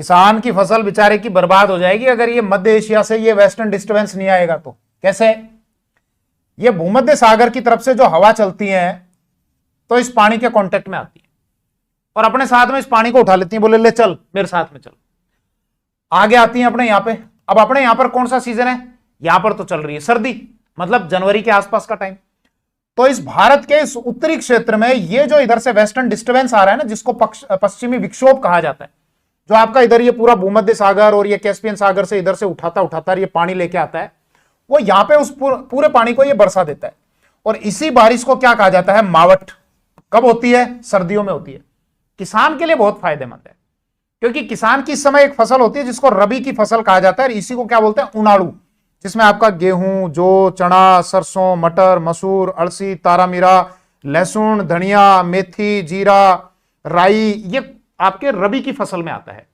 किसान की फसल बेचारे की बर्बाद हो जाएगी अगर ये मध्य एशिया से ये वेस्टर्न डिस्टर्बेंस नहीं आएगा। तो कैसे? ये भूमध्य सागर की तरफ से जो हवा चलती है तो इस पानी के कांटेक्ट में आती है और अपने साथ में इस पानी को उठा लेती है, बोले ले चल मेरे साथ में चल। आगे आती है अपने यहां पे। अब अपने यहां पर कौन सा सीजन है? यहां पर तो चल रही है सर्दी, मतलब जनवरी के आसपास का टाइम। तो इस भारत के इस उत्तरी क्षेत्र में ये जो इधर से वेस्टर्न डिस्टर्बेंस आ रहा है ना, जिसको पश्चिमी विक्षोभ कहा जाता है, जो आपका इधर ये पूरा भूमध्य सागर और ये कैस्पियन सागर से इधर से उठाता उठाता ये पानी लेके आता है, वो यहां पे उस पूरे पानी को ये बरसा देता है। और इसी बारिश को क्या कहा जाता है? मावठ। कब होती है? सर्दियों में होती है। किसान के लिए बहुत फायदेमंद है, क्योंकि किसान की इस समय एक फसल होती है जिसको रबी की फसल कहा जाता है। इसी को क्या बोलते हैं? उनाड़ू, जिसमें आपका गेहूं, जौ, चना, सरसों, मटर, मसूर, अड़सी, तारामीरा, लहसुन, धनिया, मेथी, जीरा, राई, ये आपके रबी की फसल में आता है।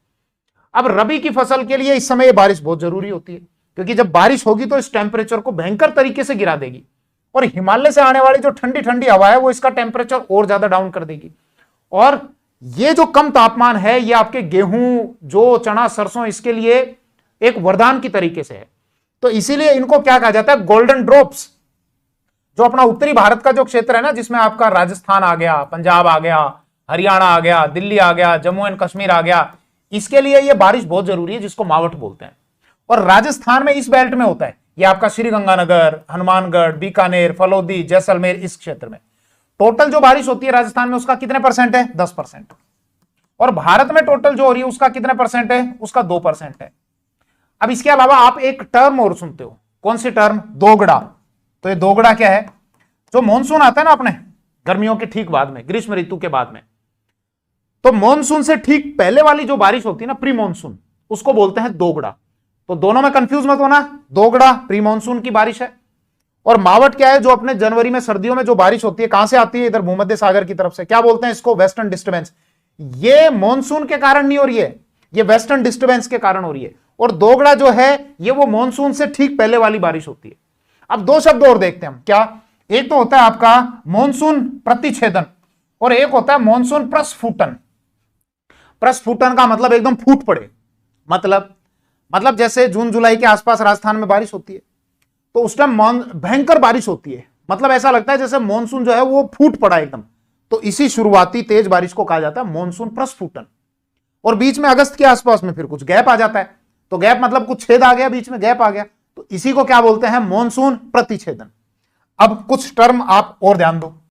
अब रबी की फसल के लिए इस समय बारिश बहुत जरूरी होती है, क्योंकि जब बारिश होगी तो इस टेम्परेचर को भयंकर तरीके से गिरा देगी और हिमालय से आने वाली जो ठंडी ठंडी हवा है वो इसका टेम्परेचर और ज्यादा डाउन कर देगी। और ये जो कम तापमान है ये आपके गेहूं, जौ, चना, सरसों, इसके लिए एक वरदान की तरीके से है। तो इसीलिए इनको क्या कहा जाता है? Golden drops. जो अपना उत्तरी भारत का जो क्षेत्र है ना, जिसमें आपका राजस्थान आ गया, पंजाब आ गया, हरियाणा आ गया, दिल्ली आ गया, जम्मू एंड कश्मीर आ गया, इसके लिए ये बारिश बहुत जरूरी है, जिसको मावठ बोलते हैं। और राजस्थान में इस बेल्ट में होता है ये आपका श्रीगंगानगर, हनुमानगढ़, बीकानेर, फलोदी, जैसलमेर, इस क्षेत्र में टोटल जो बारिश होती है राजस्थान में उसका कितने परसेंट है? 10%। और भारत में टोटल जो हो रही है उसका कितने परसेंट है? उसका 2% है। अब इसके अलावा आप एक टर्म और सुनते हो, कौन सी टर्म? दोगड़ा। तो ये दोगड़ा क्या है? जो मॉनसून आता है ना अपने गर्मियों के ठीक बाद में, ग्रीष्म ऋतु के बाद में, तो मॉनसून से ठीक पहले वाली जो बारिश होती है ना, प्री मॉनसून, उसको बोलते हैं दोगड़ा। तो दोनों में कंफ्यूज मत होना, दोगड़ा प्री मॉनसून की बारिश है। और मावठ क्या है? जो अपने जनवरी में सर्दियों में जो बारिश होती है, कहां से आती है? इधर भूमध्य सागर की तरफ से। क्या बोलते हैं इसको? Western disturbance. ये मॉनसून के कारण नहीं हो रही है, ये वेस्टर्न डिस्टर्बेंस के कारण हो रही है। और दोगड़ा जो है ये वो मॉनसून से ठीक पहले वाली बारिश होती है। अब दो शब्द और देखते हैं हम। क्या? एक तो होता है आपका मॉनसून प्रतिछेदन और एक होता है मॉनसून प्रस्फुटन। प्रस्फुटन का मतलब एकदम फूट पड़े, मतलब जैसे जून जुलाई के आसपास राजस्थान में बारिश होती है तो उस टाइम भयंकर बारिश होती है, मतलब ऐसा लगता है जैसे मॉनसून जो है वो फूट पड़ा एकदम। तो इसी शुरुआती तेज बारिश को कहा जाता है मॉनसून प्रस्फुटन। और बीच में अगस्त के आसपास में फिर कुछ गैप आ जाता है, तो गैप मतलब कुछ छेद आ गया, बीच में गैप आ गया, तो इसी को क्या बोलते हैं? मॉनसून प्रतिछेदन। अब कुछ टर्म आप और ध्यान दो।